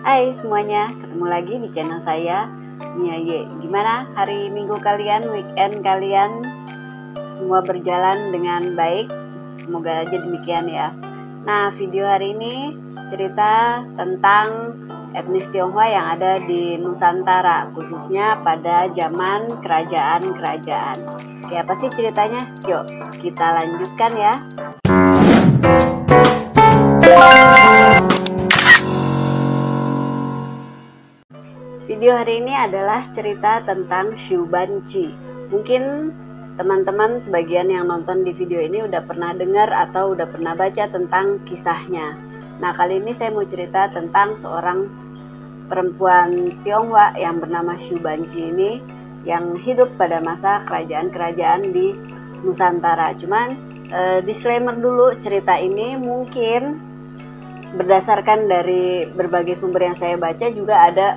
Hai semuanya, ketemu lagi di channel saya, Mia Y. Gimana hari Minggu kalian, weekend kalian? Semua berjalan dengan baik? Semoga aja demikian ya. Nah, video hari ini cerita tentang etnis Tionghoa yang ada di Nusantara, khususnya pada zaman kerajaan-kerajaan. Oke, apa sih ceritanya? Yuk, kita lanjutkan ya. Video hari ini adalah cerita tentang Xu Banqi. Mungkin teman-teman sebagian yang nonton di video ini udah pernah dengar atau udah pernah baca tentang kisahnya. Nah, kali ini saya mau cerita tentang seorang perempuan Tionghoa yang bernama Xu Banqi ini yang hidup pada masa kerajaan-kerajaan di Nusantara. Cuman disclaimer dulu, cerita ini mungkin berdasarkan dari berbagai sumber yang saya baca juga ada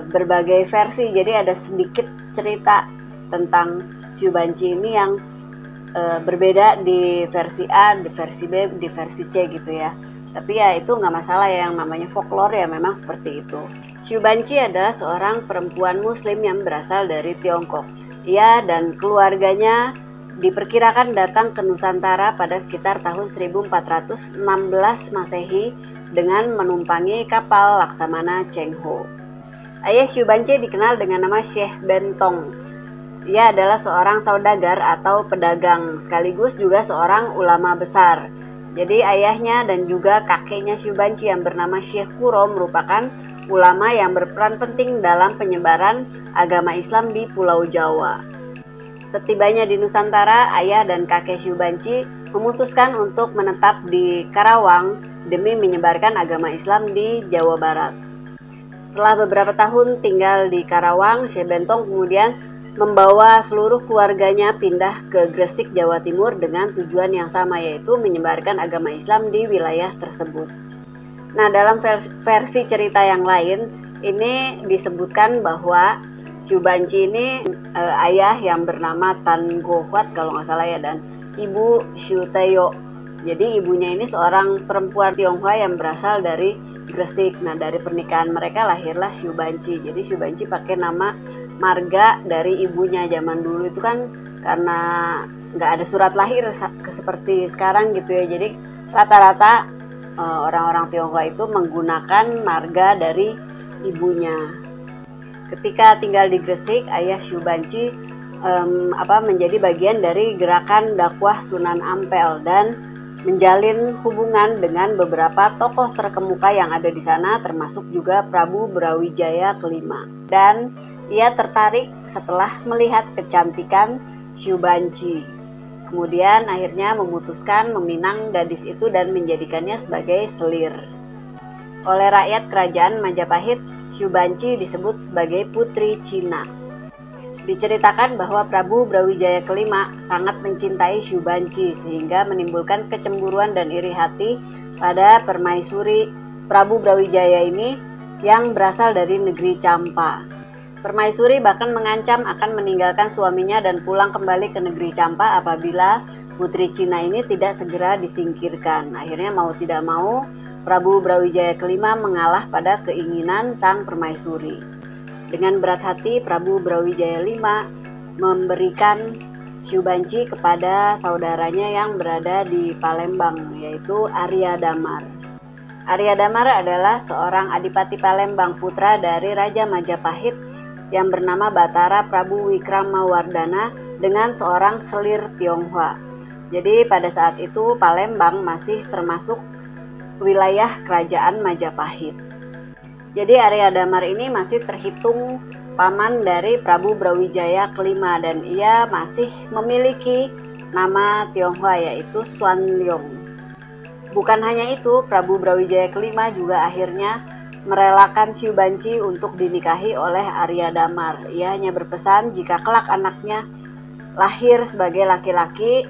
berbagai versi, jadi ada sedikit cerita tentang Xu Banqi ini yang berbeda di versi A, di versi B, di versi C gitu ya. Tapi ya itu nggak masalah ya, yang namanya folklore ya memang seperti itu. Xu Banqi adalah seorang perempuan muslim yang berasal dari Tiongkok. Ia dan keluarganya diperkirakan datang ke Nusantara pada sekitar tahun 1416 Masehi dengan menumpangi kapal Laksamana Cheng Ho. Ayah Xu Banqi dikenal dengan nama Syekh Bentong. Ia adalah seorang saudagar atau pedagang, sekaligus juga seorang ulama besar. Jadi ayahnya dan juga kakeknya Xu Banqi yang bernama Syekh Kuro merupakan ulama yang berperan penting dalam penyebaran agama Islam di Pulau Jawa. Setibanya di Nusantara, ayah dan kakek Xu Banqi memutuskan untuk menetap di Karawang demi menyebarkan agama Islam di Jawa Barat. Setelah beberapa tahun tinggal di Karawang, Syekh Bentong kemudian membawa seluruh keluarganya pindah ke Gresik, Jawa Timur dengan tujuan yang sama, yaitu menyebarkan agama Islam di wilayah tersebut. Nah, dalam versi cerita yang lain, ini disebutkan bahwa Xu Banqi ini ayah yang bernama Tan Go Huat kalau nggak salah ya, dan ibu Xu Tayo. Jadi ibunya ini seorang perempuan Tionghoa yang berasal dari Gresik. Nah, dari pernikahan mereka lahirlah Xu Banqi. Jadi Xu Banqi pakai nama marga dari ibunya. Zaman dulu itu kan karena nggak ada surat lahir seperti sekarang gitu ya. Jadi rata-rata orang-orang Tionghoa itu menggunakan marga dari ibunya. Ketika tinggal di Gresik, ayah Xu Banqi menjadi bagian dari gerakan dakwah Sunan Ampel dan menjalin hubungan dengan beberapa tokoh terkemuka yang ada di sana, termasuk juga Prabu Brawijaya kelima. Dan ia tertarik setelah melihat kecantikan Xu Banqi. Kemudian akhirnya memutuskan meminang gadis itu dan menjadikannya sebagai selir. Oleh rakyat kerajaan Majapahit, Xu Banqi disebut sebagai Putri Cina. Diceritakan bahwa Prabu Brawijaya kelima sangat mencintai Xu Banqi sehingga menimbulkan kecemburuan dan iri hati pada permaisuri Prabu Brawijaya ini yang berasal dari negeri Campa. Permaisuri bahkan mengancam akan meninggalkan suaminya dan pulang kembali ke negeri Campa apabila Putri Cina ini tidak segera disingkirkan. Akhirnya mau tidak mau, Prabu Brawijaya kelima mengalah pada keinginan sang permaisuri. Dengan berat hati, Prabu Brawijaya V memberikan Xu Banqi kepada saudaranya yang berada di Palembang, yaitu Arya Damar. Arya Damar adalah seorang adipati Palembang, putra dari Raja Majapahit yang bernama Batara Prabu Wikramawardhana dengan seorang selir Tionghoa. Jadi pada saat itu Palembang masih termasuk wilayah kerajaan Majapahit. Jadi Arya Damar ini masih terhitung paman dari Prabu Brawijaya kelima dan ia masih memiliki nama Tionghoa yaitu Xuan Leong. Bukan hanya itu, Prabu Brawijaya kelima juga akhirnya merelakan Xu Banqi untuk dinikahi oleh Arya Damar. Ia hanya berpesan jika kelak anaknya lahir sebagai laki-laki,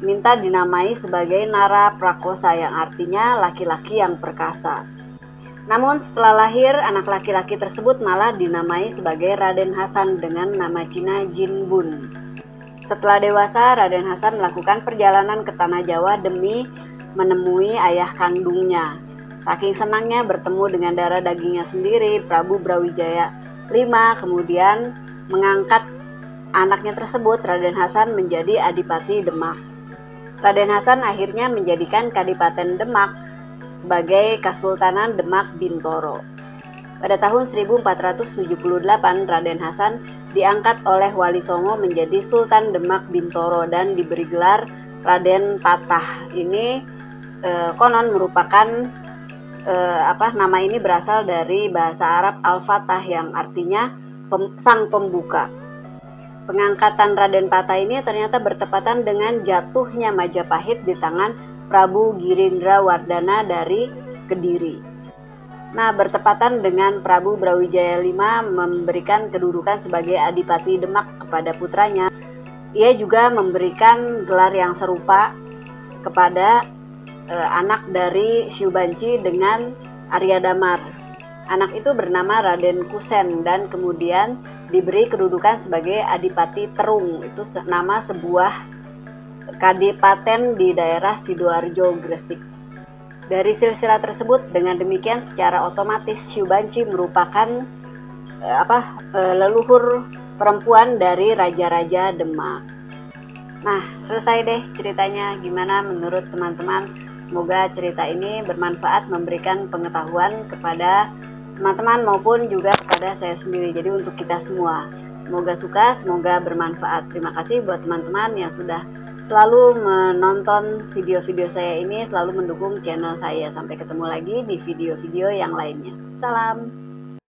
minta dinamai sebagai Nara Prakosa yang artinya laki-laki yang perkasa. Namun setelah lahir, anak laki-laki tersebut malah dinamai sebagai Raden Hasan dengan nama Cina Jin Bun. Setelah dewasa, Raden Hasan melakukan perjalanan ke Tanah Jawa demi menemui ayah kandungnya. Saking senangnya bertemu dengan darah dagingnya sendiri, Prabu Brawijaya V kemudian mengangkat anaknya tersebut, Raden Hasan, menjadi Adipati Demak. Raden Hasan akhirnya menjadikan Kadipaten Demak sebagai Kasultanan Demak Bintoro. Pada tahun 1478, Raden Hasan diangkat oleh Wali Songo menjadi Sultan Demak Bintoro dan diberi gelar Raden Patah. Ini konon merupakan nama ini berasal dari bahasa Arab Al-Fatah yang artinya sang pembuka. Pengangkatan Raden Patah ini ternyata bertepatan dengan jatuhnya Majapahit di tangan Prabu Girindra Wardana dari Kediri. Nah, bertepatan dengan Prabu Brawijaya V memberikan kedudukan sebagai Adipati Demak kepada putranya, ia juga memberikan gelar yang serupa kepada anak dari Syubanci dengan Arya Damar. Anak itu bernama Raden Kusen dan kemudian diberi kedudukan sebagai Adipati Terung. Itu nama sebuah kadipaten di daerah Sidoarjo, Gresik. Dari silsilah tersebut, dengan demikian secara otomatis Syubanci merupakan leluhur perempuan dari raja-raja Demak. Nah, selesai deh ceritanya. Gimana menurut teman-teman? Semoga cerita ini bermanfaat, memberikan pengetahuan kepada teman-teman maupun juga kepada saya sendiri. Jadi untuk kita semua. Semoga suka, semoga bermanfaat. Terima kasih buat teman-teman yang sudah selalu menonton video-video saya ini, selalu mendukung channel saya. Sampai ketemu lagi di video-video yang lainnya. Salam.